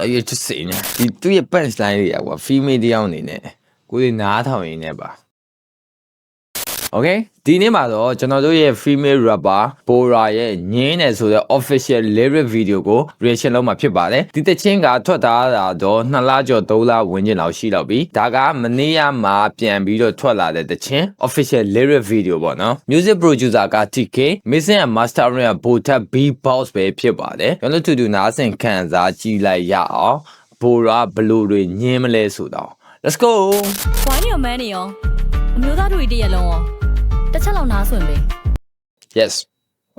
you're just saying. Do your best line, female down in it. Good not how in ever. Okay, ဒီနေ့မှာတော့ကျွန်တော်တို့ရဲ့ female rapper Bora ရဲ့ညင်းနေဆိုတဲ့ official lyric video ကို reaction လုပ်မှာဖြစ်ပါတယ်ဒီတချင်းကထွက်တာတော့2လကျော်3လဝန်းကျင်လောက်ရှိတော့ပြီဒါကမနေ့ကမှပြန်ပြီးတော့ထွက်လာတဲ့တချင်း official lyric video ပေါ့နော် music producer က TK mixing and mastering က Bota Beatbox ပဲဖြစ်ပါတယ်ကျွန်တော်တို့တူနားဆင်ခံစားကြည့်လိုက်ရအောင် Bora ဘလို့တွေညင်းမလဲဆိုတော့ let's go ဝိုင်းရောမန်းနေရောအမျိုးသားတို့တည်းရလုံးရောတစ်ချက်လောက်နားဆွင့်ပေး yes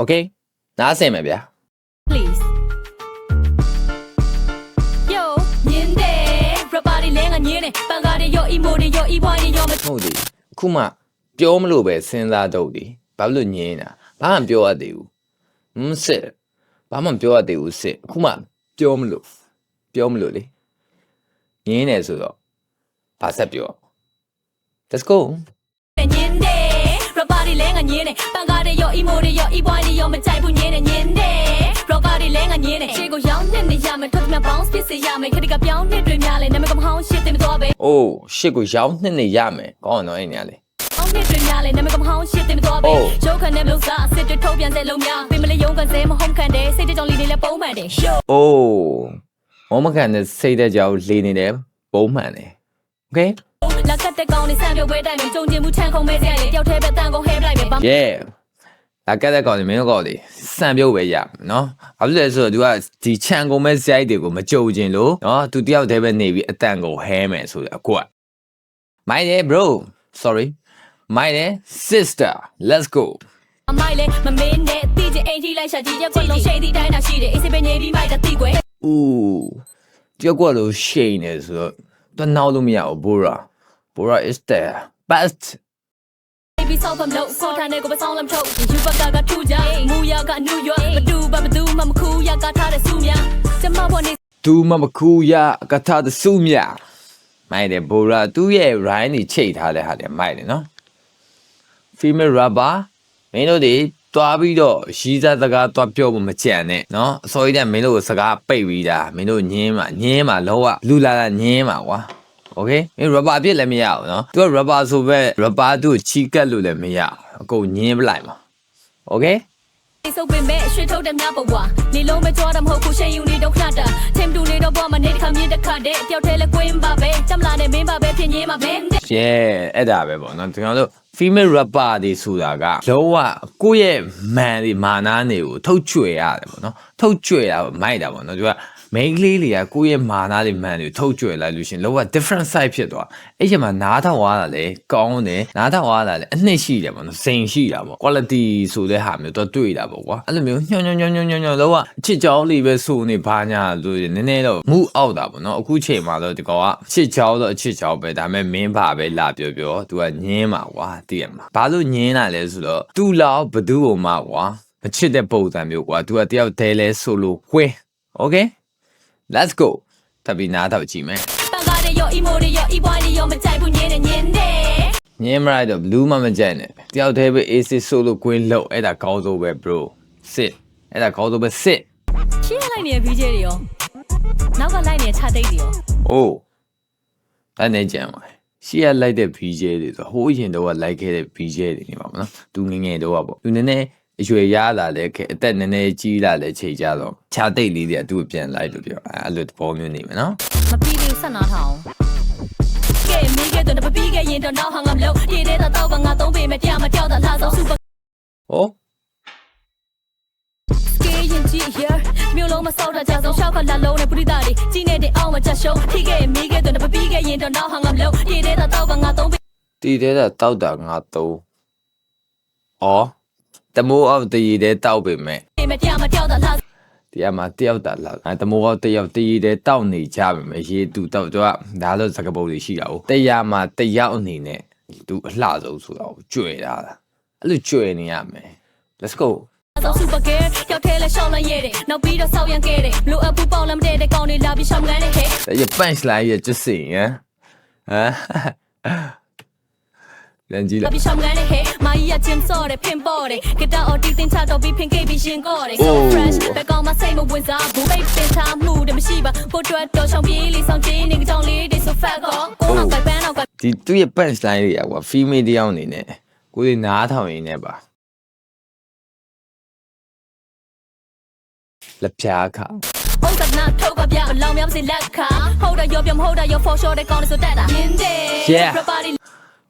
okay နားဆင်မယ်ဗျာ please yo ညင်းတယ် rapper တွေလည်းငါညင်းတယ်ပန်ကားတွေရော emo တွေရော e boy တွေရောဟုတ်တယ်အခုမှပြောမလို့ပဲစဉ်းစားတော့တယ်ဘာလို့ညင်းတာဘာမှပြောရသေးဘူးစစ်ဘာမှပြောရသေးဘူးစစ်အခုမှပြောမလို့လေညင်းတယ်ဆိုတော့ဘာဆက်ပြော let's go ညင်းတယ် rapper တွေလည်းငါညင်းတယ်ပန်ကားတွေရော emo တွေရော e boy တွေရောမကြိုက်ဘူးညင်းတယ်ညင်းတယ် rapper တွေလည်းငါညင်းတယ်ရှေ့ကိုရောင်းနေရမယ်ထွက်သမျှ bounce ဖြစ်စေရမယ်ခက်တကပြောင်းနေတွေများလဲနာမည်ကမဟောင်းရှစ်တင်မသွားပဲ အိုးရှစ်ကိုရောင်းနေရမယ်ကောင်းတော့အဲ့နေရလေအောင်းနေတွေများလဲနာမည်ကမဟောင်းရှစ်တင်မသွားပဲရုပ်ခံနဲ့မလို့စားစစ်တွေထုတ်ပြန်တဲ့လုံများပင်မလေးရုံးကန်စဲမဟုတ်ခံတယ်စိတ်ကြောင့်လီနေလဲပုံမှန်တယ် အိုးမောမကန်တဲ့စိတ်တဲ့ကြောင်လေးနေတယ်ပုံမှန်တယ် okay လက်ကတဲ့ကောင်လေးစံပြုတ်ပွဲတိုင်းမှာကြုံကျင်မှုထန်ခုံမဲစရာလေတယောက်တည်းပဲတန်ကုန်ဟဲပလိုက်ပဲ yeah လက်ကတဲ့ကောင်လေးမင်းတို့ကောင်လေးစံပြုတ်ပဲရနော်ဘာဖြစ်လဲဆိုတော့ तू ကဒီခြံကုန်မဲ့ဇိုက်တွေကိုမကြုံကျင်လို့နော် तू တယောက်တည်းပဲနေပြီးအတန်ကိုဟဲမယ်ဆိုတော့အခုကမိုက်တယ် bro sorry မိုက်တယ် sister let's go အမိုက်လေမမင်းနဲ့တီးချင်အိမ်ကြီးလိုက်ရှာကြည့်ရက်ကွက်လုံးရှိတ်ဒီတိုင်းတာရှိတယ်အေးစိပဲနေပြီးမိုက်တာတီးကွယ် ooh တယောက်ကလို့ရှိနေဆိုတော့တော့နောက်လို့မရဘူး Bora is the best baby ဆောက်ဖမ်လို့ကိုထားနေကိုပဆောင်လမ်းထုတ်ယူဘက်ကထူကြမူရကနယူးယောက်မတူဘာမတူမမခူရကထားတဲ့စုများကျမဘောနေသူမမခူရကထားတဲ့စုများမိုက်တယ် Bora သူ့ရဲ့ rhyme တွေချိန်ထားတဲ့ဟာတွေမိုက်တယ်နော် female rapper မင်းတို့တွေတွားပြီးတော့ရီးစားစကားတွားပြောဖို့မကြံနဲ့နော်အစောကြီးတဲ့မင်းတို့စကားပိတ်ပြီးတာမင်းတို့ညင်းမှာလောကလူလာညင်းမှာကွာokay မင်း rapper ပြစ်လည်းမရဘူးနော် तू က rapper ဆိုပဲ rapper သူ့ချီကတ်လို့လည်းမရအကုန်ညင်းပလိုက်မှာ okay စုပ်ပင်မဲ့ရွှေထုတ်တဲ့မြဘဝနေလုံးပဲကြွားတာမဟုတ်ဘူးရှင်ယူနေတော့ခဏတာထင်တူနေတော့ဘောမနေတစ်ခါမြင်တစ်ခါတဲ့တယောက်တည်းလဲကွင်းပါပဲကြမ်းလာနေမင်းပါပဲဖြစ်ညင်းပါပဲ yeah အဲ့ဒါပဲပေါ့နော်ကျွန်တော်တို့ female rapper တွေဆိုတာကလောကကိုယ့်ရဲ့ man တွေမာနာနေကိုထုတ်ကြွယ်ရတယ်ပေါ့နော်ထုတ်ကြွယ်တာမိုက်တာပေါ့နော်သူကမိန်းကလေးတွေကကိုယ့်ရဲ့မာနာတွေ man တွေထုတ်ကြွယ်လိုက်လို့ရှင်လောက different side ဖြစ်သွားအဲ့ချိန်မှာနားထောင်ရတာလေကောင်းတယ်နားထောင်ရတာလေအနှစ်ရှိတယ်ပေါ့နော်စိန်ရှိတာပေါ့ quality ဆိုတဲ့ဟာမျိုးတော့တွေ့တာပေါ့ကွာအဲ့လိုမျိုးညွန့်လောကအချစ်ကြောင်းလေးပဲဆိုနေဘာညာလို့နည်းနည်းတော့မူအောက်တာပေါ့နော်အခုချိန်မှာတော့ဒီကောင်ကအချစ်ကြောင်းတော့အချစ်ကြောင်းပဲဒါပေမဲ့မင်းပါပဲလာပြောသူကညင်းမှာကွာသိရမှာဘာလို့ညင်းတာလဲဆိုတော့သူ့လောက်ဘသူ့ကိုမှကွာမချစ်တဲ့ပုံစံမျိုးကွာသူကတယောက်တည်းလဲဆိုလို့ခွဲ okay let's go တပီနာတော့ကြည့်မယ်ပန်ကားတွေရော emo တွေရော e boy တွေရောမကြိုက်ဘူးညင်းတယ်ညင်းမလိုက်တော့ blue မှမကြိုက်နဲ့တယောက်တည်းပဲ AC ဆိုလို့ခွင်းလို့အဲ့ဒါကောင်းဆုံးပဲ bro စစ်အဲ့ဒါကောင်းဆုံးပဲစစ်ရှင်းလိုက်နေတဲ့ VJ တွေရောနောက်ကလိုက်နေတဲ့ခြာတိတ်တွေရောအိုးအဲ့နဲ့ကြံပါရှေ့ကလိုက်တဲ့ VJ တွေဆိုဟိုးရင်တော့လိုက်ခဲ့တဲ့ VJ တွေနေပါမနော်သူငငယ်တော့ပေါ့သူနည်းနည်းအရွယ်ရလာတဲ့ခဲအသက်နည်းနည်းကြီးလာတဲ့ချိန်ကြတော့ခြာတိတ်လေးတွေကသူ့ကိုပြန်လိုက်လို့ပြောအဲ့လိုသဘောမျိုးနေမယ်နော်မပြီးသေးဆက်နာထောင်ကဲမိကဲတော့မပြီးကဲရင်တော့နောက်ဟန်ငါမလို့ဒီတဲ့တော့ကငါသုံးပေမဲ့တရားမကြောက်တာလားဆုံးစူပါဟောကဲရင်ကြည့် here မျိုးလုံးမစောက်တာကြဆုံးရှောက်ကလာလုံးနဲ့ပရိသတ်တွေကြီးနေတဲ့အောက်မှာချက်ရှုံးထိခဲ့မိကဲတော့မပြီးကဲရင်တော့နောက်ဟန်ငါမလို့ဒီတဲ့တော့ကငါသုံးပေဒီတဲ့တောက်တာငါသုံးအော်တမိုးအောက်တည်တဲ့တောက်ပေမဲ့တရားမကြောက်တာလားတရားမှာတယောက်တာလောက်တမိုးအောက်တယောက်တည်တဲ့တောက်နေကြပါမယ်ရေတူတောက်တော့ဒါလို့စကားပုံတွေရှိတာ哦တရားမှာတယောက်အနေနဲ့သူအလှဆုံးဆိုတော့ကြွယ်တာအဲ့လိုကြွယ်နေရမယ် let's go တော့ super girl ရောက်ထဲလဲရှောင်းလန်းရဲတယ်နောက်ပြီးတော့ဆောက်ရန်ခဲ့တယ်လိုအပ်ဘူးပေါက်လမ်းတဲ့ကောင်တွေလာပြီးရှောင်းလန်းနေခဲ့这punch line也就是呀啊ပြန်ကြည့်လိုက် ပြီးရှောင်းကန်နဲ့ဟဲ့မာကြီးကဂျင်စော့တယ်ဖင်ပေါ့တယ်ဂီတာအော်တီတင်ချတော့ပြီးဖင်ကေးပြီးရှင်ကော့တယ် so fresh ဘယ်ကောင်မှစိတ်မဝင်စားဘူးပိတ်ပင်ထားမှုတမရှိပါဖို့တွတ်တော့ရှောင်းပြေးလေးဆောင်ကျင်းနေကြောင်လေးတွေ so fat ကောကိုနောက်ကပန်းနောက်က ဒီသူ့ရဲ့ punch line တွေကကွာ female တယောက်အနေနဲ့ကိုယ်နားထောင်ရင်းနဲ့ပါလက်ဖြားခါ ဟုတ်ကဲ့နာထုတ်ကပြလောင်မြောက်စီလက်ခါဟုတ်တယ်ရောပြမဟုတ်တယ်ရော for sure တဲ့ကောင်းတယ်ဆိုတက်တာရင်းတယ် Yeah. everybody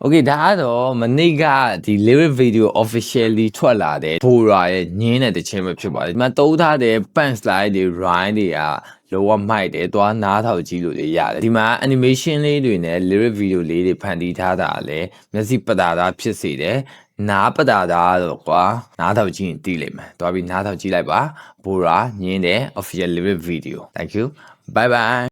Okay ဒါကတော့မနေ့ကဒီ lyric video officially ထွက်လာတဲ့ Bora ရဲ့ညင်းတဲ့တခြင်းပဲဖြစ်ပါတယ်ဒီမှာသုံးထားတဲ့ punch line တွေ rhyme တွေကလောကမိုက်တယ်သွားနားထောင်ကြည့်လို့လည်းရတယ်ဒီမှာ animation လေးတွေနဲ့ lyric video လေးတွေဖန်တီးထားတာလည်းမျက်စိပတာတာဖြစ်စေတယ်နားပတာတာတော့ကွာနားထောင်ကြည့်ရင်သိလိမ့်မယ်သွားပြီးနားထောင်ကြည့်လိုက်ပါ Bora ညင်းတဲ့ official lyric video thank you bye bye